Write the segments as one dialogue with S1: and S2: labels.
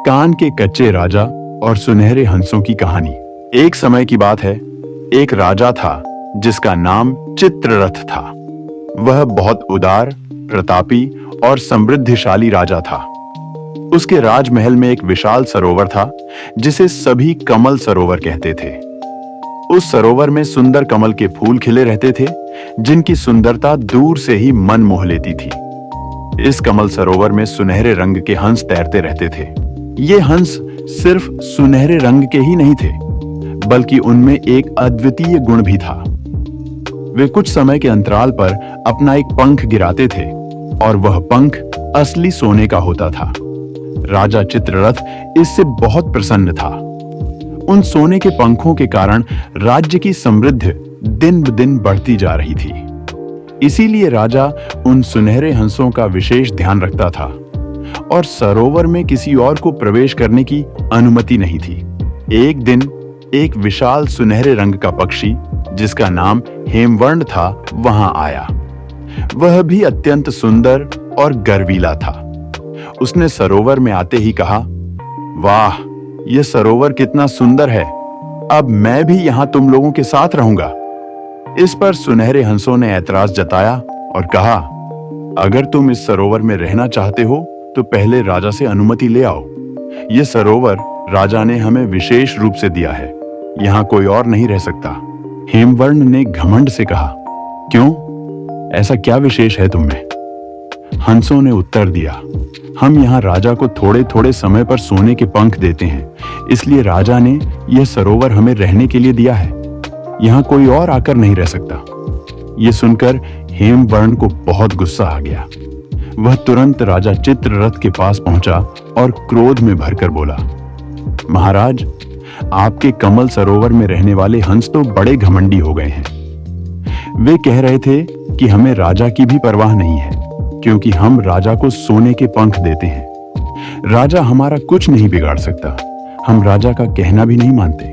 S1: कान के कच्चे राजा और सुनहरे हंसों की कहानी। एक समय की बात है, एक राजा था जिसका नाम चित्ररथ था। वह बहुत उदार, प्रतापी और समृद्धिशाली राजा था। उसके राजमहल में एक विशाल सरोवर था जिसे सभी कमल सरोवर कहते थे। उस सरोवर में सुंदर कमल के फूल खिले रहते थे, जिनकी सुंदरता दूर से ही मन मोह लेती थी। इस कमल सरोवर में सुनहरे रंग के हंस तैरते रहते थे। ये हंस सिर्फ सुनहरे रंग के ही नहीं थे, बल्कि उनमें एक अद्वितीय गुण भी था। वे कुछ समय के अंतराल पर अपना एक पंख गिराते थे और वह पंख असली सोने का होता था। राजा चित्ररथ इससे बहुत प्रसन्न था। उन सोने के पंखों के कारण राज्य की समृद्धि दिन ब दिन बढ़ती जा रही थी। इसीलिए राजा उन सुनहरे हंसों का विशेष ध्यान रखता था और सरोवर में किसी और को प्रवेश करने की अनुमति नहीं थी। एक दिन एक विशाल सुनहरे रंग का पक्षी, जिसका नाम हेमवर्ण था, वहां आया। वह भी अत्यंत सुंदर और गर्वीला था। उसने सरोवर में आते ही कहा, वाह, यह सरोवर कितना सुंदर है। अब मैं भी यहां तुम लोगों के साथ रहूंगा। इस पर सुनहरे हंसों ने ऐतराज जताया और कहा, अगर तुम इस सरोवर में रहना चाहते हो तो पहले राजा से अनुमति ले आओ। यह सरोवर राजा ने हमें विशेष रूप से दिया है, यहां कोई और नहीं रह सकता। हेमवर्ण ने घमंड से कहा, क्यों? ऐसा क्या विशेष है तुम में? हंसों ने उत्तर दिया, हम यहाँ राजा को थोड़े थोड़े समय पर सोने के पंख देते हैं, इसलिए राजा ने यह सरोवर हमें रहने के लिए दिया है। यहाँ कोई और आकर नहीं रह सकता। यह सुनकर हेमवर्ण को बहुत गुस्सा आ गया। वह तुरंत राजा चित्ररथ के पास पहुंचा और क्रोध में भरकर बोला, महाराज, आपके कमल सरोवर में रहने वाले हंस तो बड़े घमंडी हो गए हैं। वे कह रहे थे कि हमें राजा की भी परवाह नहीं है, क्योंकि हम राजा को सोने के पंख देते हैं। राजा हमारा कुछ नहीं बिगाड़ सकता, हम राजा का कहना भी नहीं मानते।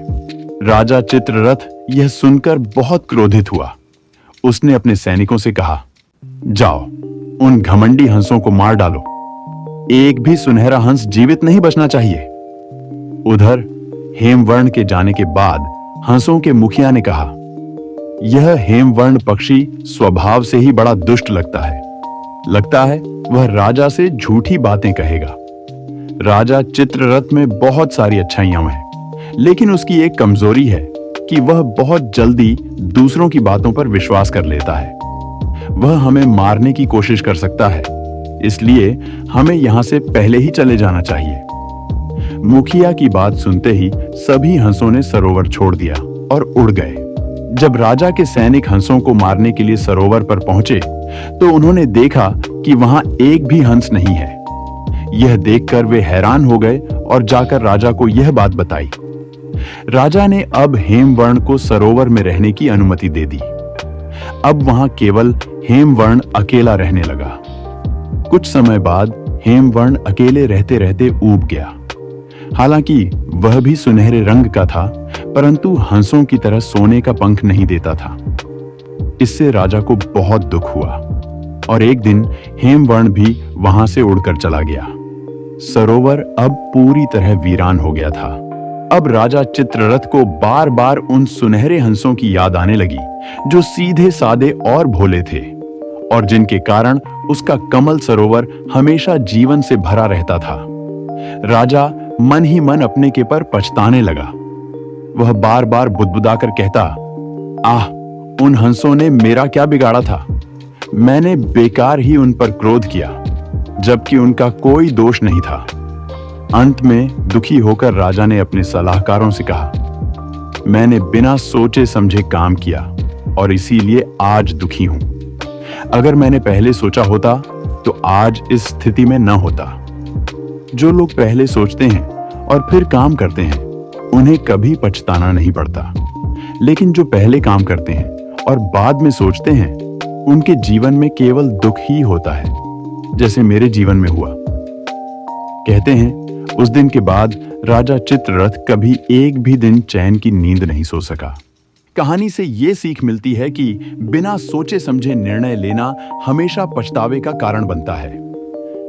S1: राजा चित्ररथ यह सुनकर बहुत क्रोधित हुआ। उसने अपने सैनिकों से कहा, जाओ, उन घमंडी हंसों को मार डालो। एक भी सुनहरा हंस जीवित नहीं बचना चाहिए। उधर हेमवर्ण के जाने के बाद हंसों के मुखिया ने कहा, यह हेमवर्ण पक्षी स्वभाव से ही बड़ा दुष्ट लगता है वह राजा से झूठी बातें कहेगा। राजा चित्ररथ में बहुत सारी अच्छाइयां हैं, लेकिन उसकी एक कमजोरी है कि वह बहुत जल्दी दूसरों की बातों पर विश्वास कर लेता है। वह हमें मारने की कोशिश कर सकता है, इसलिए हमें यहां से पहले ही चले जाना चाहिए। मुखिया की बात सुनते ही सभी हंसों ने सरोवर छोड़ दिया और उड़ गए। जब राजा के सैनिक हंसों को मारने के लिए सरोवर पर पहुंचे तो उन्होंने देखा कि वहां एक भी हंस नहीं है। यह देखकर वे हैरान हो गए और जाकर राजा को यह बात बताई। राजा ने अब हेमवर्ण को सरोवर में रहने की अनुमति दे दी। अब वहां केवल हेमवर्ण अकेला रहने लगा। कुछ समय बाद हेमवर्ण अकेले रहते रहते ऊब गया। हालांकि वह भी सुनहरे रंग का था, परंतु हंसों की तरह सोने का पंख नहीं देता था। इससे राजा को बहुत दुख हुआ और एक दिन हेमवर्ण भी वहां से उड़कर चला गया। सरोवर अब पूरी तरह वीरान हो गया था। अब राजा चित्ररथ को बार बार उन सुनहरे हंसों की याद आने लगी, जो सीधे सादे और भोले थे और जिनके कारण उसका कमल सरोवर हमेशा जीवन से भरा रहता था। राजा मन ही मन अपने के पर पछताने लगा। वह बार बार बुदबुदाकर कहता, आह, उन हंसों ने मेरा क्या बिगाड़ा था। मैंने बेकार ही उन पर क्रोध किया, जबकि उनका कोई दोष नहीं था। अंत में दुखी होकर राजा ने अपने सलाहकारों से कहा, मैंने बिना सोचे समझे काम किया और इसीलिए आज दुखी हूं। अगर मैंने पहले सोचा होता तो आज इस स्थिति में न होता। जो लोग पहले सोचते हैं और फिर काम करते हैं, उन्हें कभी पछताना नहीं पड़ता, लेकिन जो पहले काम करते हैं और बाद में सोचते हैं, उनके जीवन में केवल दुख ही होता है, जैसे मेरे जीवन में हुआ। कहते हैं, उस दिन के बाद राजा चित्ररथ कभी एक भी दिन चैन की नींद नहीं सो सका। कहानी से ये सीख मिलती है कि बिना सोचे समझे निर्णय लेना हमेशा पछतावे का कारण बनता है।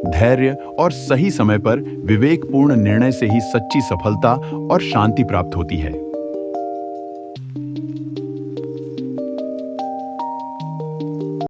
S1: धैर्य और सही समय पर विवेकपूर्ण निर्णय से ही सच्ची सफलता और शांति प्राप्त होती है।